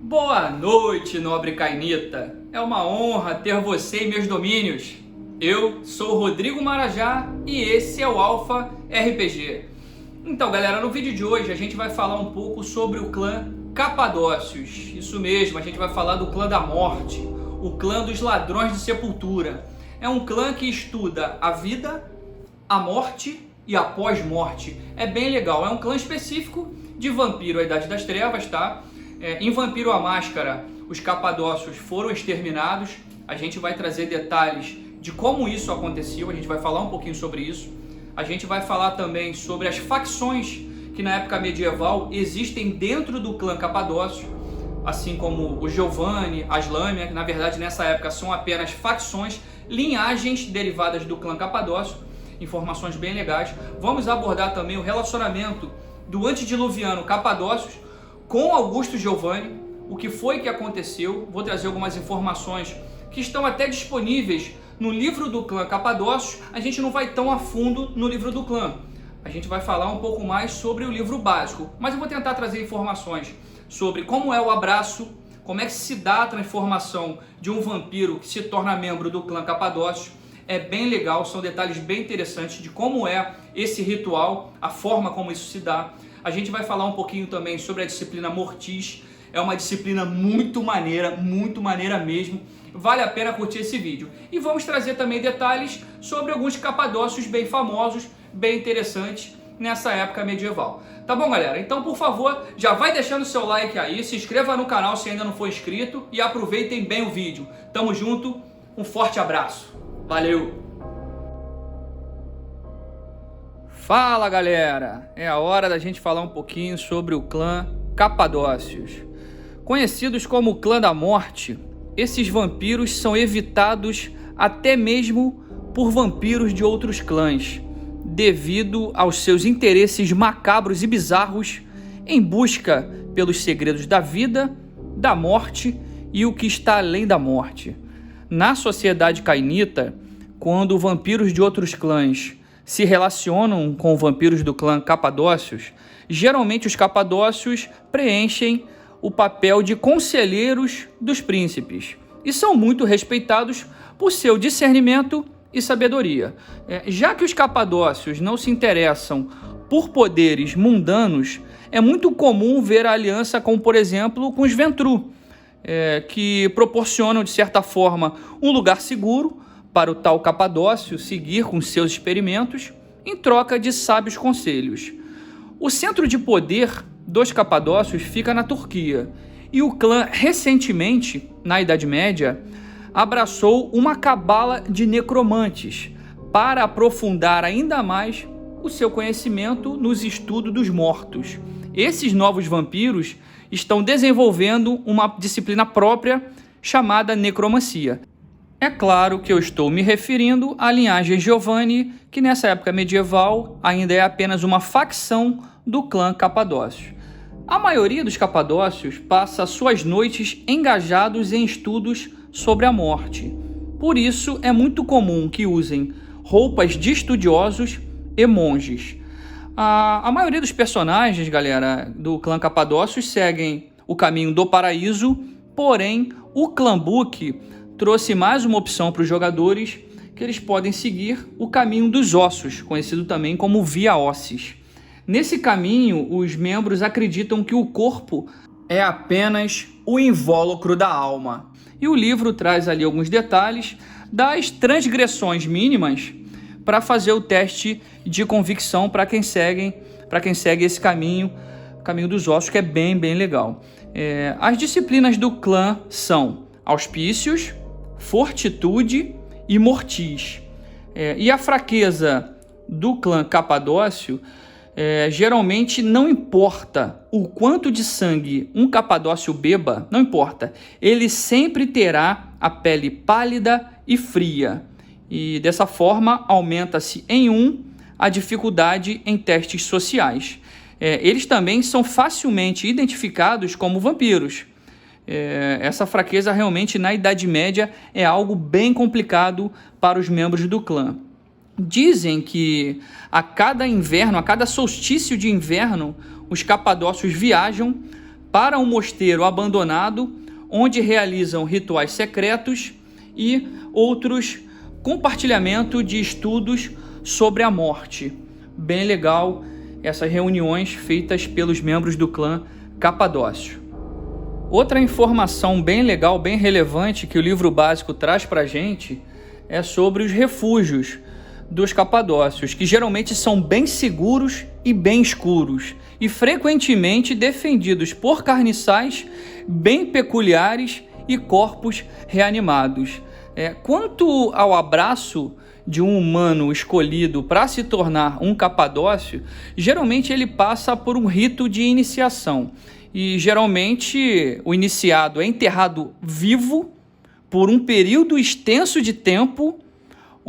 Boa noite, nobre cainita. É uma honra ter você em meus domínios. Eu sou o Rodrigo Marajá e esse é o Alpha RPG. Então, galera, no vídeo de hoje a gente vai falar um pouco sobre o clã Capadócios. Isso mesmo, a gente vai falar do clã da morte, o clã dos ladrões de sepultura. É um clã que estuda a vida, a morte e a pós-morte. É bem legal, é um clã específico de Vampiro, a Idade das Trevas, tá? Em Vampiro à Máscara, os Capadócios foram exterminados. A gente vai trazer detalhes de como isso aconteceu, a gente vai falar um pouquinho sobre isso. A gente vai falar também sobre as facções que na época medieval existem dentro do clã Capadócio, assim como o Giovanni, as Lâmia, que na verdade nessa época são apenas facções, linhagens derivadas do clã Capadócio, informações bem legais. Vamos abordar também o relacionamento do antediluviano Capadócios com Augusto Giovanni, o que foi que aconteceu. Vou trazer algumas informações que estão até disponíveis no livro do clã Capadócios. A gente não vai tão a fundo no livro do clã, a gente vai falar um pouco mais sobre o livro básico, mas eu vou tentar trazer informações sobre como é o abraço, como é que se dá a transformação de um vampiro que se torna membro do clã Capadócio. É bem legal, são detalhes bem interessantes de como é esse ritual, a forma como isso se dá. A gente vai falar um pouquinho também sobre a disciplina Mortis. É uma disciplina muito maneira mesmo. Vale a pena curtir esse vídeo. E vamos trazer também detalhes sobre alguns capadócios bem famosos, bem interessantes nessa época medieval. Tá bom, galera? Então, por favor, já vai deixando seu like aí, se inscreva no canal se ainda não for inscrito e aproveitem bem o vídeo. Tamo junto, um forte abraço. Valeu! Fala, galera! É a hora da gente falar um pouquinho sobre o clã Capadócios. Conhecidos como o clã da morte, esses vampiros são evitados até mesmo por vampiros de outros clãs, devido aos seus interesses macabros e bizarros em busca pelos segredos da vida, da morte e o que está além da morte. Na sociedade cainita, quando vampiros de outros clãs se relacionam com vampiros do clã Capadócios, geralmente os Capadócios preenchem o papel de conselheiros dos príncipes e são muito respeitados por seu discernimento e sabedoria. Já que os Capadócios não se interessam por poderes mundanos, é muito comum ver a aliança com, por exemplo, com os Ventrue, que proporcionam, de certa forma, um lugar seguro para o tal Capadócio seguir com seus experimentos em troca de sábios conselhos. O centro de poder dos Capadócios fica na Turquia e o clã recentemente, na Idade Média, abraçou uma cabala de necromantes para aprofundar ainda mais o seu conhecimento nos estudos dos mortos. Esses novos vampiros estão desenvolvendo uma disciplina própria chamada necromancia. É claro que eu estou me referindo à linhagem Giovanni, que nessa época medieval ainda é apenas uma facção do clã Capadócio. A maioria dos Capadócios passa suas noites engajados em estudos sobre a morte. Por isso é muito comum que usem roupas de estudiosos e monges. A maioria dos personagens, galera, do clã Capadócio seguem o caminho do paraíso, porém o clã Book trouxe mais uma opção para os jogadores, que eles podem seguir o caminho dos ossos, conhecido também como Via Ossis. Nesse caminho, os membros acreditam que o corpo é apenas o invólucro da alma. E o livro traz ali alguns detalhes das transgressões mínimas para fazer o teste de convicção para quem segue esse caminho, o caminho dos ossos, que é bem legal. As disciplinas do clã são auspícios, fortitude e mortis. E a fraqueza do clã Capadócio, geralmente não importa o quanto de sangue um Capadócio beba, não importa, ele sempre terá a pele pálida e fria. E dessa forma aumenta-se em 1 a dificuldade em testes sociais. Eles também são facilmente identificados como vampiros. Essa fraqueza realmente na Idade Média é algo bem complicado para os membros do clã. Dizem que a cada inverno, a cada solstício de inverno, os Capadócios viajam para um mosteiro abandonado, onde realizam rituais secretos e outros compartilhamento de estudos sobre a morte. Bem legal essas reuniões feitas pelos membros do clã Capadócio. Outra informação bem legal, bem relevante que o livro básico traz para a gente é sobre os refúgios dos capadócios, que geralmente são bem seguros e bem escuros, e frequentemente defendidos por carniçais bem peculiares e corpos reanimados. Quanto ao abraço de um humano escolhido para se tornar um capadócio, geralmente ele passa por um rito de iniciação. E geralmente o iniciado é enterrado vivo por um período extenso de tempo,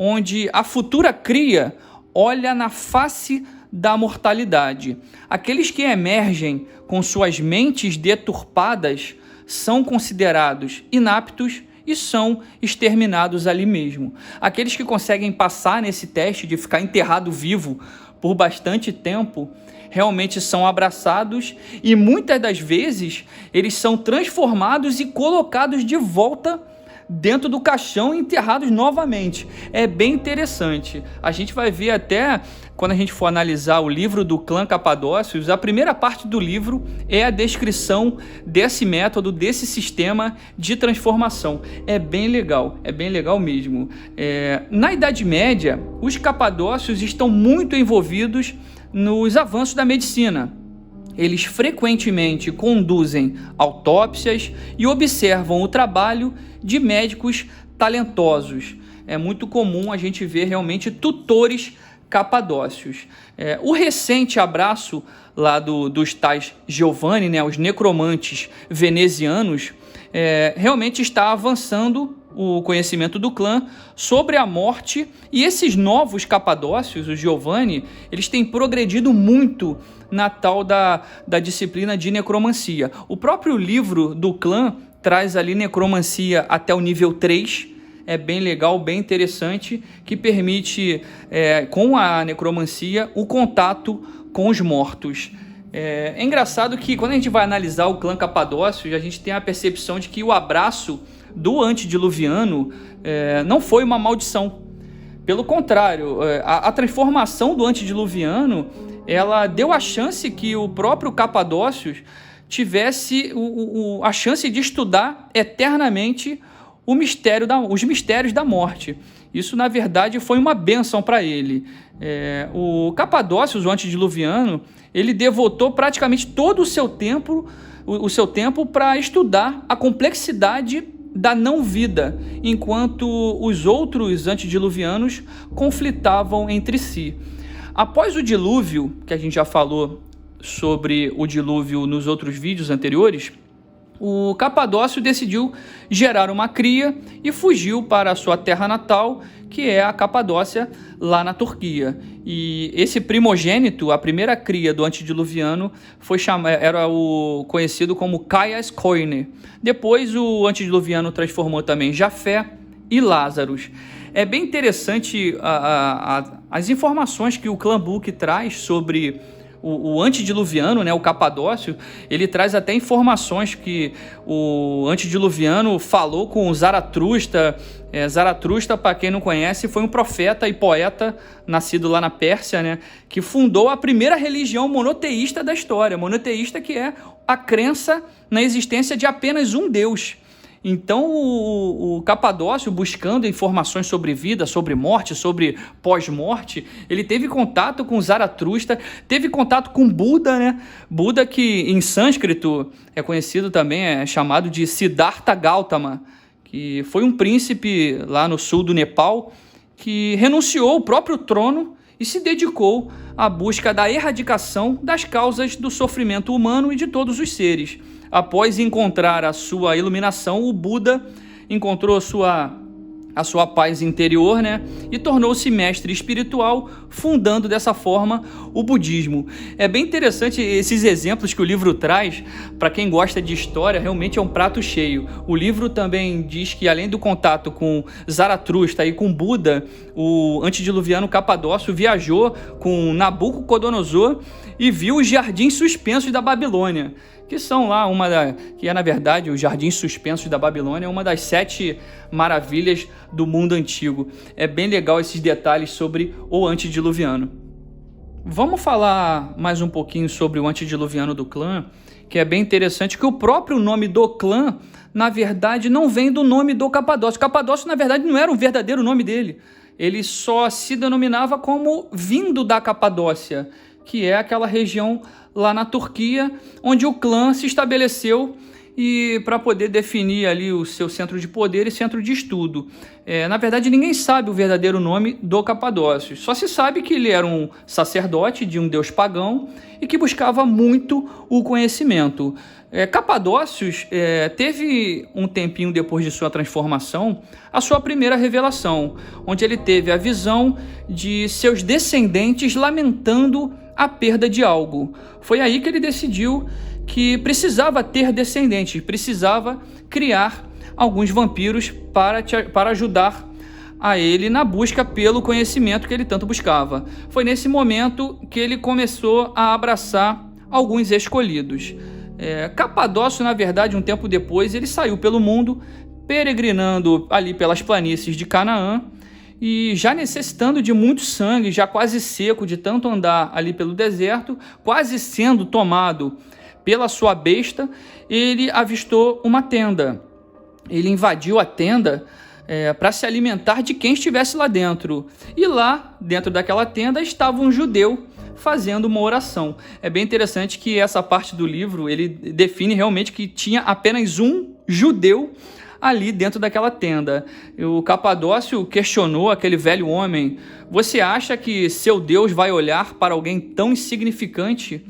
onde a futura cria olha na face da mortalidade. Aqueles que emergem com suas mentes deturpadas são considerados inaptos e são exterminados ali mesmo. Aqueles que conseguem passar nesse teste de ficar enterrado vivo por bastante tempo realmente são abraçados e muitas das vezes eles são transformados e colocados de volta dentro do caixão e enterrados novamente. É bem interessante. A gente vai ver até, quando a gente for analisar o livro do clã Capadócios, a primeira parte do livro é a descrição desse método, desse sistema de transformação. É bem legal mesmo. Na Idade Média, os capadócios estão muito envolvidos nos avanços da medicina. Eles frequentemente conduzem autópsias e observam o trabalho de médicos talentosos. É muito comum a gente ver realmente tutores capadócios. O recente abraço lá dos tais Giovanni, né, os necromantes venezianos, realmente está avançando o conhecimento do clã sobre a morte, e esses novos capadócios, os Giovanni, eles têm progredido muito na tal da disciplina de necromancia. O próprio livro do clã traz ali necromancia até o nível 3, é bem legal, bem interessante, que permite, com a necromancia, o contato com os mortos. É engraçado que quando a gente vai analisar o clã Capadócio, a gente tem a percepção de que o abraço do antediluviano não foi uma maldição. Pelo contrário, a transformação do antediluviano, ela deu a chance que o próprio Capadócios tivesse a chance de estudar eternamente os mistérios da morte. Isso, na verdade, foi uma bênção para ele. O Capadócios, o antediluviano, ele devotou praticamente todo o seu tempo para estudar a complexidade da não-vida, enquanto os outros antediluvianos conflitavam entre si. Após o dilúvio, que a gente já falou sobre o dilúvio nos outros vídeos anteriores, o Capadócio decidiu gerar uma cria e fugiu para a sua terra natal, que é a Capadócia, lá na Turquia. E esse primogênito, a primeira cria do antediluviano, era o conhecido como Caias Koine. Depois o antediluviano transformou também Jafé e Lázaros. É bem interessante as informações que o Clã Book traz sobre o antediluviano, né, o Capadócio. Ele traz até informações que o antediluviano falou com Zaratustra. Zaratustra, para quem não conhece, foi um profeta e poeta nascido lá na Pérsia, né, que fundou a primeira religião monoteísta da história. Monoteísta, que é a crença na existência de apenas um Deus. Então o Capadócio, buscando informações sobre vida, sobre morte, sobre pós-morte, ele teve contato com Zaratustra, teve contato com Buda, né? Buda, que em sânscrito é conhecido também, é chamado de Siddhartha Gautama, que foi um príncipe lá no sul do Nepal, que renunciou ao próprio trono e se dedicou à busca da erradicação das causas do sofrimento humano e de todos os seres. Após encontrar a sua iluminação, o Buda encontrou a sua paz interior, né? E tornou-se mestre espiritual, fundando dessa forma o budismo. É bem interessante esses exemplos que o livro traz. Para quem gosta de história, realmente é um prato cheio. O livro também diz que, além do contato com Zaratustra e com Buda, o antediluviano Capadócio viajou com Nabucodonosor e viu os jardins suspensos da Babilônia, que são lá que é na verdade os Jardins Suspensos da Babilônia, uma das 7 maravilhas do mundo antigo. É bem legal esses detalhes sobre o antediluviano. Vamos falar mais um pouquinho sobre o antediluviano do clã, que é bem interessante, que o próprio nome do clã, na verdade, não vem do nome do Capadócio. Capadócio, na verdade, não era o verdadeiro nome dele. Ele só se denominava como vindo da Capadócia, que é aquela região lá na Turquia, onde o clã se estabeleceu e para poder definir ali o seu centro de poder e centro de estudo. Na verdade, ninguém sabe o verdadeiro nome do Capadócio. Só se sabe que ele era um sacerdote de um deus pagão e que buscava muito o conhecimento. Capadócios teve um tempinho depois de sua transformação a sua primeira revelação, onde ele teve a visão de seus descendentes lamentando a perda de algo. Foi aí que ele decidiu que precisava ter descendentes, precisava criar alguns vampiros para ajudar a ele na busca pelo conhecimento que ele tanto buscava. Foi nesse momento que ele começou a abraçar alguns escolhidos. Capadócio, na verdade, um tempo depois, ele saiu pelo mundo, peregrinando ali pelas planícies de Canaã, e já necessitando de muito sangue, já quase seco de tanto andar ali pelo deserto, quase sendo tomado pela sua besta, ele avistou uma tenda. Ele invadiu a tenda para se alimentar de quem estivesse lá dentro. E lá, dentro daquela tenda, estava um judeu fazendo uma oração. É bem interessante que essa parte do livro, ele define realmente que tinha apenas um judeu ali dentro daquela tenda. O Capadócio questionou aquele velho homem: você acha que seu Deus vai olhar para alguém tão insignificante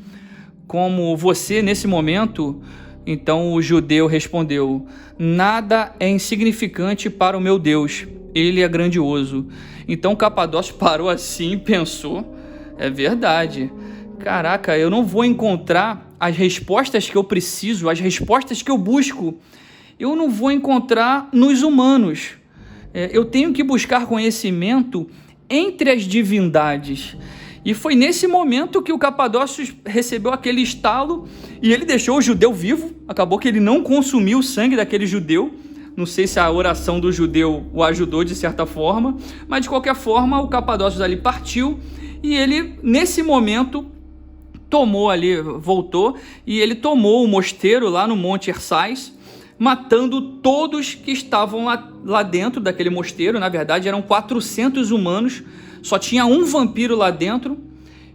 como você nesse momento? Então o judeu respondeu: nada é insignificante para o meu Deus, ele é grandioso. Então Capadócio parou assim e pensou: é verdade, caraca, eu não vou encontrar as respostas que eu preciso, as respostas que eu busco, eu não vou encontrar nos humanos. Eu tenho que buscar conhecimento entre as divindades. E foi nesse momento que o Capadócio recebeu aquele estalo e ele deixou o judeu vivo. Acabou que ele não consumiu o sangue daquele judeu. Não sei se a oração do judeu o ajudou de certa forma, mas de qualquer forma o Capadócio ali partiu e ele, nesse momento, voltou e ele tomou o mosteiro lá no Monte Hersais, matando todos que estavam lá dentro daquele mosteiro. Na verdade, eram 400 humanos, só tinha um vampiro lá dentro,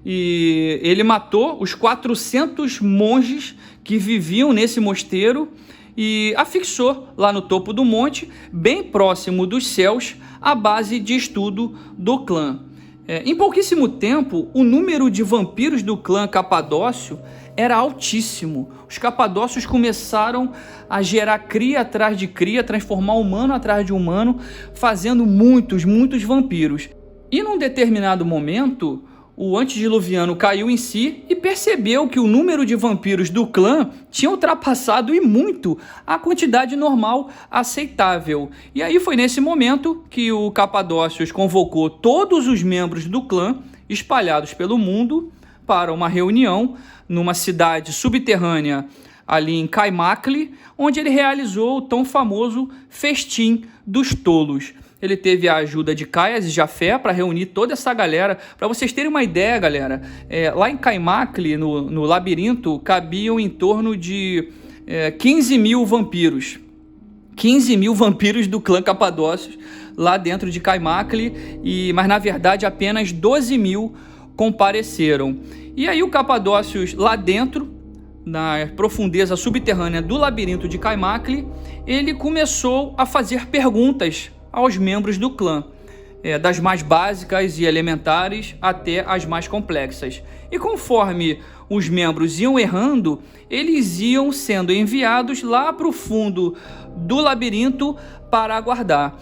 e ele matou os 400 monges que viviam nesse mosteiro e afixou lá no topo do monte, bem próximo dos céus, a base de estudo do clã. Em pouquíssimo tempo, o número de vampiros do clã Capadócio era altíssimo. Os capadócios começaram a gerar cria atrás de cria, transformar humano atrás de humano, fazendo muitos vampiros. E num determinado momento, o antediluviano caiu em si e percebeu que o número de vampiros do clã tinha ultrapassado e muito a quantidade normal aceitável. E aí foi nesse momento que o Capadócios convocou todos os membros do clã espalhados pelo mundo para uma reunião numa cidade subterrânea ali em Caimacle, onde ele realizou o tão famoso Festim dos Tolos. Ele teve a ajuda de Caias e Jafé para reunir toda essa galera. Para vocês terem uma ideia, galera, lá em Caimacle, no labirinto, cabiam em torno de 15 mil vampiros. 15 mil vampiros do clã Capadócios lá dentro de Caimacle, mas na verdade apenas 12 mil compareceram. E aí o Capadócios lá dentro, na profundeza subterrânea do labirinto de Caimacle, ele começou a fazer perguntas aos membros do clã, das mais básicas e elementares até as mais complexas. E conforme os membros iam errando, eles iam sendo enviados lá para o fundo do labirinto para aguardar.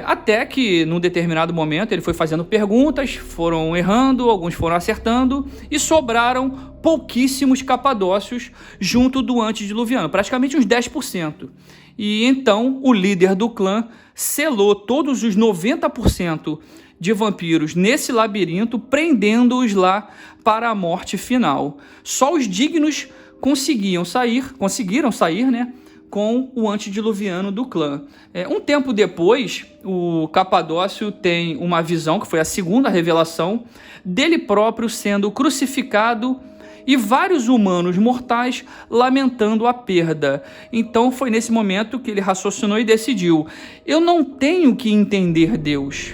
Até que, num determinado momento, ele foi fazendo perguntas, foram errando, alguns foram acertando, e sobraram pouquíssimos capadócios junto do antediluviano, praticamente uns 10%. E então o líder do clã selou todos os 90% de vampiros nesse labirinto, prendendo-os lá para a morte final. Só os dignos conseguiram sair, né, com o antediluviano do clã. Um tempo depois, o Capadócio tem uma visão, que foi a segunda revelação, dele próprio sendo crucificado e vários humanos mortais lamentando a perda. Então foi nesse momento que ele raciocinou e decidiu: eu não tenho que entender Deus,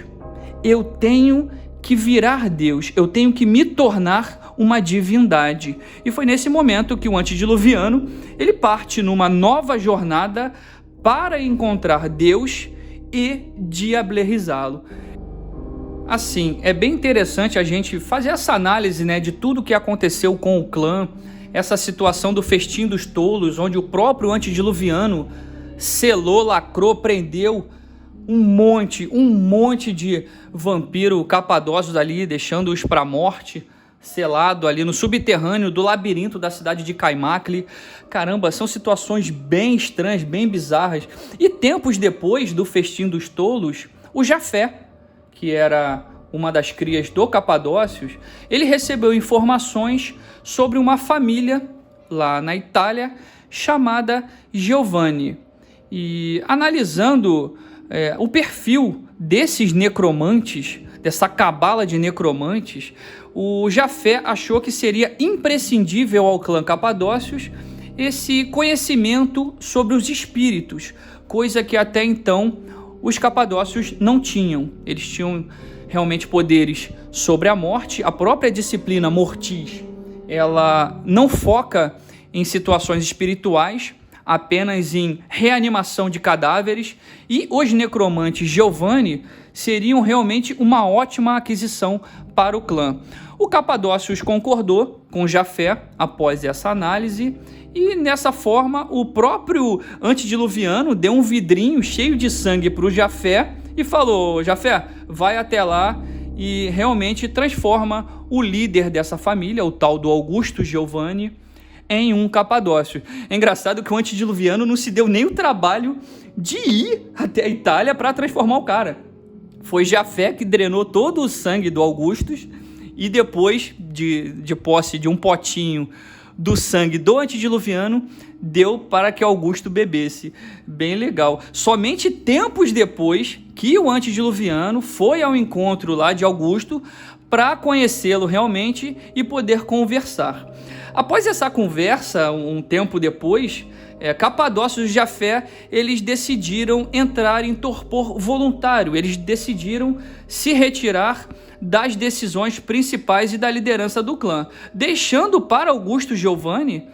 eu tenho que virar Deus, eu tenho que me tornar uma divindade. E foi nesse momento que o antediluviano ele parte numa nova jornada para encontrar Deus e diablerizá-lo. Assim, é bem interessante a gente fazer essa análise, né, de tudo que aconteceu com o clã, essa situação do festim dos tolos, onde o próprio antediluviano selou, lacrou, prendeu um monte de vampiro capadócios ali, deixando-os para a morte, selado ali no subterrâneo do labirinto da cidade de Caimacle. Caramba, são situações bem estranhas, bem bizarras. E tempos depois do festim dos tolos, o Jafé, que era uma das crias do Capadócios, ele recebeu informações sobre uma família lá na Itália chamada Giovanni. E analisando o perfil desses necromantes, dessa cabala de necromantes, o Jafé achou que seria imprescindível ao clã Capadócios esse conhecimento sobre os espíritos, coisa que até então os Capadócios não tinham. Eles tinham realmente poderes sobre a morte. A própria disciplina Mortis, ela não foca em situações espirituais, apenas em reanimação de cadáveres, e os necromantes Giovanni seriam realmente uma ótima aquisição para o clã. O Capadócios concordou com Jafé após essa análise, e nessa forma o próprio antediluviano deu um vidrinho cheio de sangue para o Jafé e falou: Jafé, vai até lá e realmente transforma o líder dessa família, o tal do Augusto Giovanni, em um Capadócio. É engraçado que o antediluviano não se deu nem o trabalho de ir até a Itália para transformar o cara. Foi Jafé que drenou todo o sangue do Augustus e depois de posse de um potinho do sangue do antediluviano, deu para que Augusto bebesse. Bem legal. Somente tempos depois que o antediluviano foi ao encontro lá de Augusto para conhecê-lo realmente e poder conversar. Após essa conversa, um tempo depois, Capadócios e Jafé, eles decidiram entrar em torpor voluntário. Eles decidiram se retirar das decisões principais e da liderança do clã, deixando para Augusto Giovanni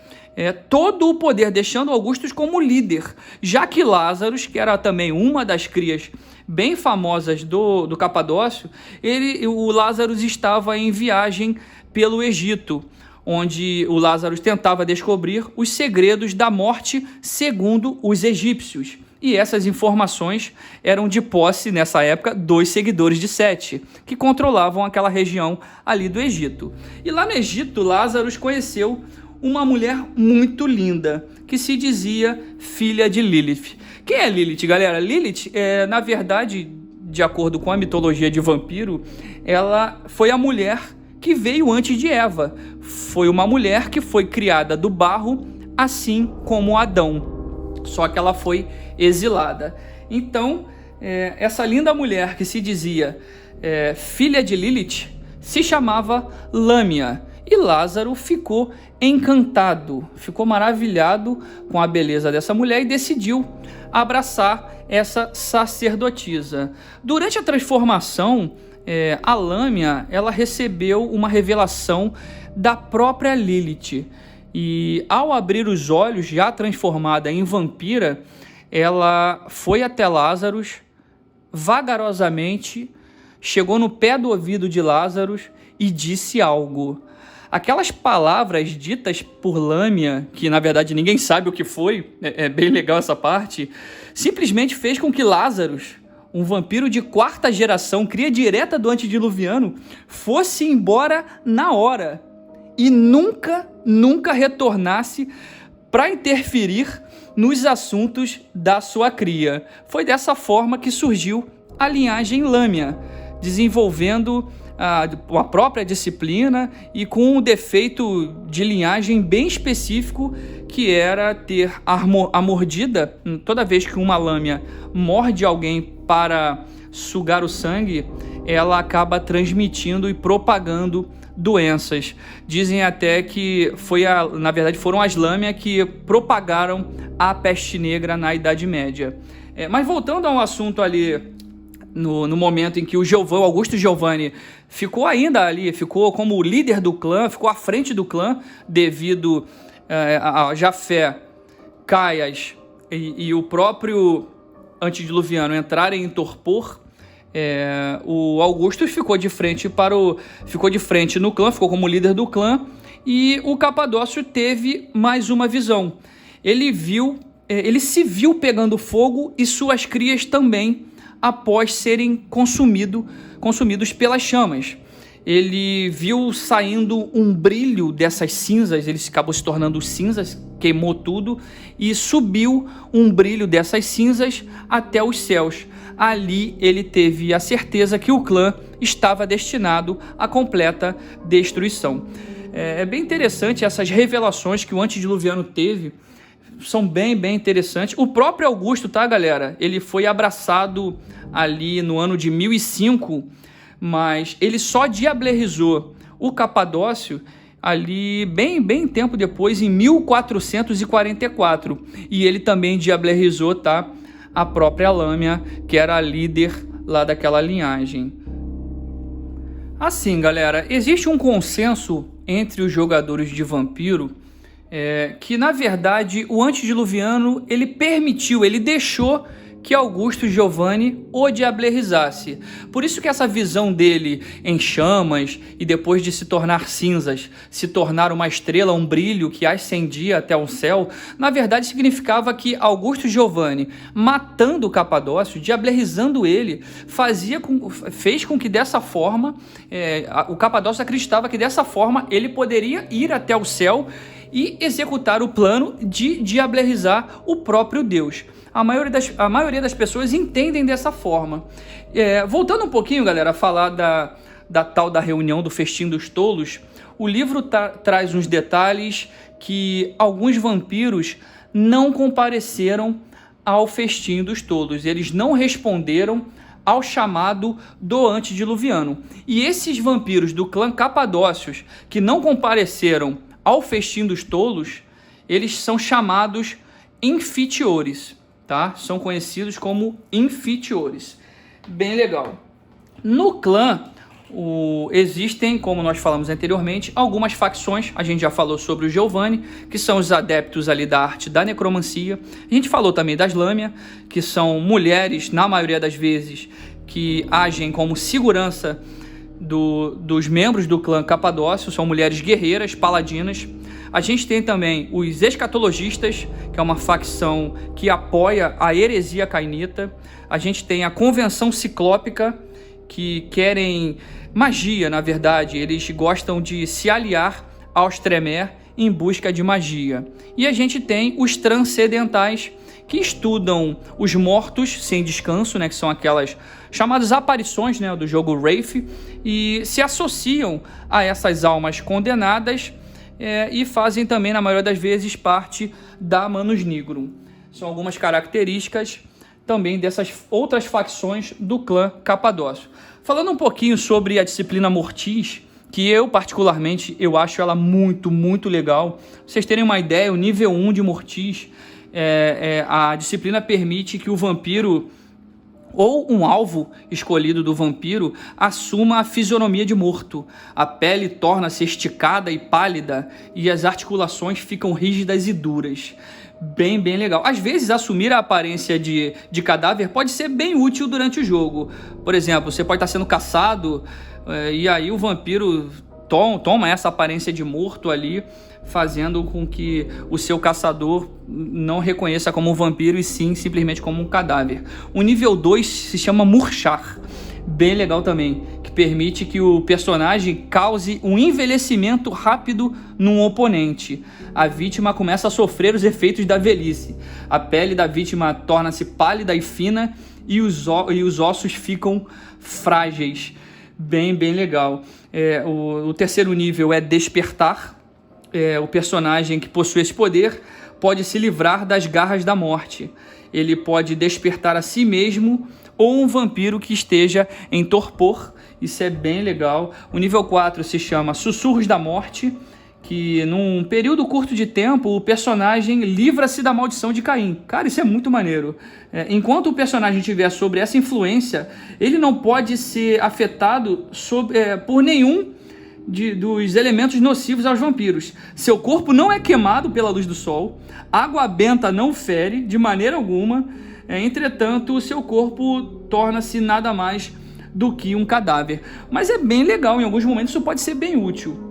todo o poder, deixando Augustus como líder, já que Lázaros, que era também uma das crias bem famosas do Capadócio, o Lázaros estava em viagem pelo Egito, onde o Lázaros tentava descobrir os segredos da morte segundo os egípcios. E essas informações eram de posse, nessa época, dos seguidores de Sete, que controlavam aquela região ali do Egito. E lá no Egito, Lázaros conheceu uma mulher muito linda, que se dizia filha de Lilith. Quem é Lilith, galera? Lilith, na verdade, de acordo com a mitologia de vampiro, ela foi a mulher que veio antes de Eva. Foi uma mulher que foi criada do barro, assim como Adão. Só que ela foi exilada. Então, essa linda mulher que se dizia filha de Lilith se chamava Lâmia. E Lázaro ficou encantado, ficou maravilhado com a beleza dessa mulher e decidiu abraçar essa sacerdotisa. Durante a transformação, a Lâmia, ela recebeu uma revelação da própria Lilith. E ao abrir os olhos, já transformada em vampira, ela foi até Lázaros, vagarosamente, chegou no pé do ouvido de Lázaros e disse algo. Aquelas palavras ditas por Lâmia, que na verdade ninguém sabe o que foi, é bem legal essa parte, simplesmente fez com que Lázaros, um vampiro de 4ª geração, cria direta do antediluviano, fosse embora na hora e nunca retornasse para interferir nos assuntos da sua cria. Foi dessa forma que surgiu a linhagem Lâmia, desenvolvendo a própria disciplina e com um defeito de linhagem bem específico, que era ter a mordida. Toda vez que uma lâmina morde alguém para sugar o sangue, ela acaba transmitindo e propagando doenças. Dizem até que na verdade foram as lâminas que propagaram a peste negra na Idade Média. Mas voltando ao assunto ali, no momento em que o Augusto Giovanni ficou como líder do clã, ficou à frente do clã, devido a Jafé, Caias e o próprio antediluviano entrarem em torpor, o Augusto ficou de frente no clã, ficou como líder do clã, e o Capadócio teve mais uma visão. Ele se viu pegando fogo e suas crias também, após serem consumidos pelas chamas. Ele viu saindo um brilho dessas cinzas, ele acabou se tornando cinzas, queimou tudo, e subiu um brilho dessas cinzas até os céus. Ali ele teve a certeza que o clã estava destinado à completa destruição. É bem interessante essas revelações que o antediluviano teve, são bem interessantes. O próprio Augusto, tá, galera? Ele foi abraçado ali no ano de 1005, mas ele só diablerizou o Capadócio ali bem tempo depois, em 1444. E ele também diablerizou, tá, a própria Lâmia, que era a líder lá daquela linhagem. Assim, galera, existe um consenso entre os jogadores de Vampiro que, na verdade, o antediluviano ele deixou que Augusto Giovanni o diablerizasse. Por isso que essa visão dele em chamas e depois de se tornar cinzas, se tornar uma estrela, um brilho que ascendia até o céu, na verdade significava que Augusto Giovanni, matando o Capadócio, diablerizando ele, fez com que dessa forma, o Capadócio acreditava que dessa forma ele poderia ir até o céu e executar o plano de diablerizar o próprio Deus. A maioria das pessoas entendem dessa forma. Voltando um pouquinho, galera, a falar da tal da reunião do Festim dos Tolos, o livro traz uns detalhes que alguns vampiros não compareceram ao Festim dos Tolos. Eles não responderam ao chamado do antediluviano. E esses vampiros do clã Capadócios que não compareceram ao Festim dos Tolos, eles são chamados Infitiores. Tá? São conhecidos como Infitiores. Bem legal. No clã, existem, como nós falamos anteriormente, algumas facções. A gente já falou sobre o Giovanni, que são os adeptos ali da arte da necromancia. A gente falou também das Lâmia, que são mulheres, na maioria das vezes, que agem como segurança dos membros do clã Capadócio. São mulheres guerreiras, paladinas. A gente tem também os escatologistas, que é uma facção que apoia a heresia cainita. A gente tem a convenção ciclópica, que querem magia, na verdade. Eles gostam de se aliar aos Tremere em busca de magia. E a gente tem os transcendentais, que estudam os mortos sem descanso, né, que são aquelas chamadas aparições, né, do jogo Wraith, e se associam a essas almas condenadas, e fazem também, na maioria das vezes, parte da Manus Nigrum. São algumas características também dessas outras facções do clã Capadócio. Falando um pouquinho sobre a disciplina Mortis, que eu, particularmente, eu acho ela muito legal. Pra vocês terem uma ideia, o nível 1 de Mortis, a disciplina permite que o vampiro, ou um alvo escolhido do vampiro, assuma a fisionomia de morto. A pele torna-se esticada e pálida e as articulações ficam rígidas e duras. Bem legal. Às vezes, assumir a aparência de cadáver pode ser bem útil durante o jogo. Por exemplo, você pode estar sendo caçado e aí o vampiro toma essa aparência de morto ali, fazendo com que o seu caçador não reconheça como um vampiro e sim simplesmente como um cadáver. O nível 2 se chama Murchar, bem legal também, que permite que o personagem cause um envelhecimento rápido num oponente. A vítima começa a sofrer os efeitos da velhice. A pele da vítima torna-se pálida e fina e os ossos ficam frágeis. bem legal. O terceiro nível é Despertar. O personagem que possui esse poder pode se livrar das garras da morte. Ele pode despertar a si mesmo ou um vampiro que esteja em torpor. Isso é bem legal. O nível 4 se chama Sussurros da Morte, que num período curto de tempo o personagem livra-se da maldição de Caim. Cara, isso é muito maneiro. Enquanto o personagem estiver sobre essa influência, ele não pode ser afetado por nenhum dos elementos nocivos aos vampiros. Seu corpo não é queimado pela luz do sol, água benta não fere de maneira alguma, entretanto o seu corpo torna-se nada mais do que um cadáver. Mas é bem legal, em alguns momentos isso pode ser bem útil.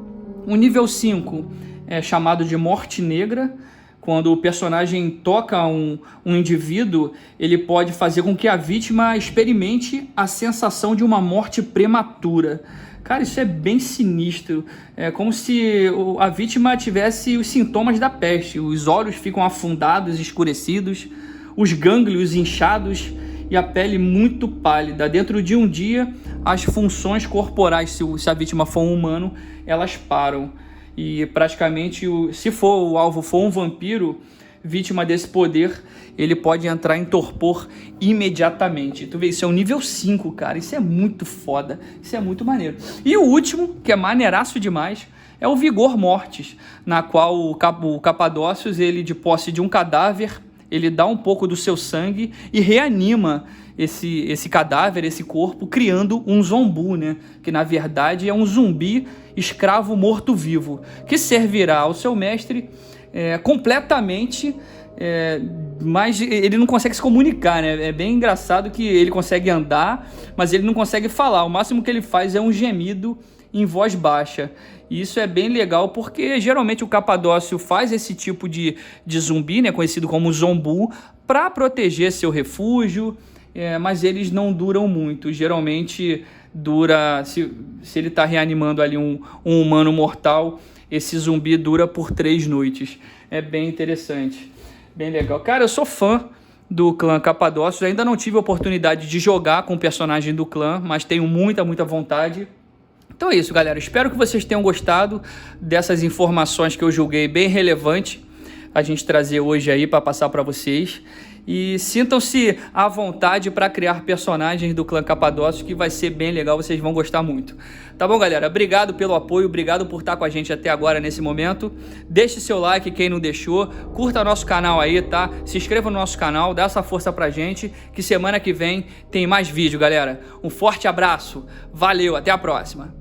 O nível 5 é chamado de Morte Negra. Quando o personagem toca um indivíduo, ele pode fazer com que a vítima experimente a sensação de uma morte prematura. Cara, isso é bem sinistro. É como se a vítima tivesse os sintomas da peste. Os olhos ficam afundados, escurecidos, os gânglios inchados e a pele muito pálida. Dentro de um dia, as funções corporais, se a vítima for um humano, elas param. E praticamente, se o alvo for um vampiro, vítima desse poder, ele pode entrar em torpor imediatamente. Tu vê, isso é o nível 5, cara. Isso é muito foda. Isso é muito maneiro. E o último, que é maneiraço demais, é o Vigor Mortis, na qual o Capadócios, ele de posse de um cadáver, ele dá um pouco do seu sangue e reanima esse cadáver, esse corpo, criando um zombu, né? Que na verdade é um zumbi escravo morto-vivo, que servirá ao seu mestre completamente, mas ele não consegue se comunicar, né? É bem engraçado que ele consegue andar, mas ele não consegue falar. O máximo que ele faz é um gemido em voz baixa. E isso é bem legal porque geralmente o Capadócio faz esse tipo de zumbi, né, conhecido como zombu, para proteger seu refúgio, mas eles não duram muito. Geralmente dura, se ele está reanimando ali um humano mortal, esse zumbi dura por 3 noites. É bem interessante, bem legal. Cara, eu sou fã do clã Capadócio, ainda não tive a oportunidade de jogar com o personagem do clã, mas tenho muita vontade. Então é isso, galera. Espero que vocês tenham gostado dessas informações que eu julguei bem relevante a gente trazer hoje aí para passar para vocês. E sintam-se à vontade para criar personagens do clã Capadócio, que vai ser bem legal, vocês vão gostar muito. Tá bom, galera? Obrigado pelo apoio, obrigado por estar com a gente até agora nesse momento. Deixe seu like quem não deixou, curta nosso canal aí, tá? Se inscreva no nosso canal, dá essa força pra gente, que semana que vem tem mais vídeo, galera. Um forte abraço, valeu, até a próxima.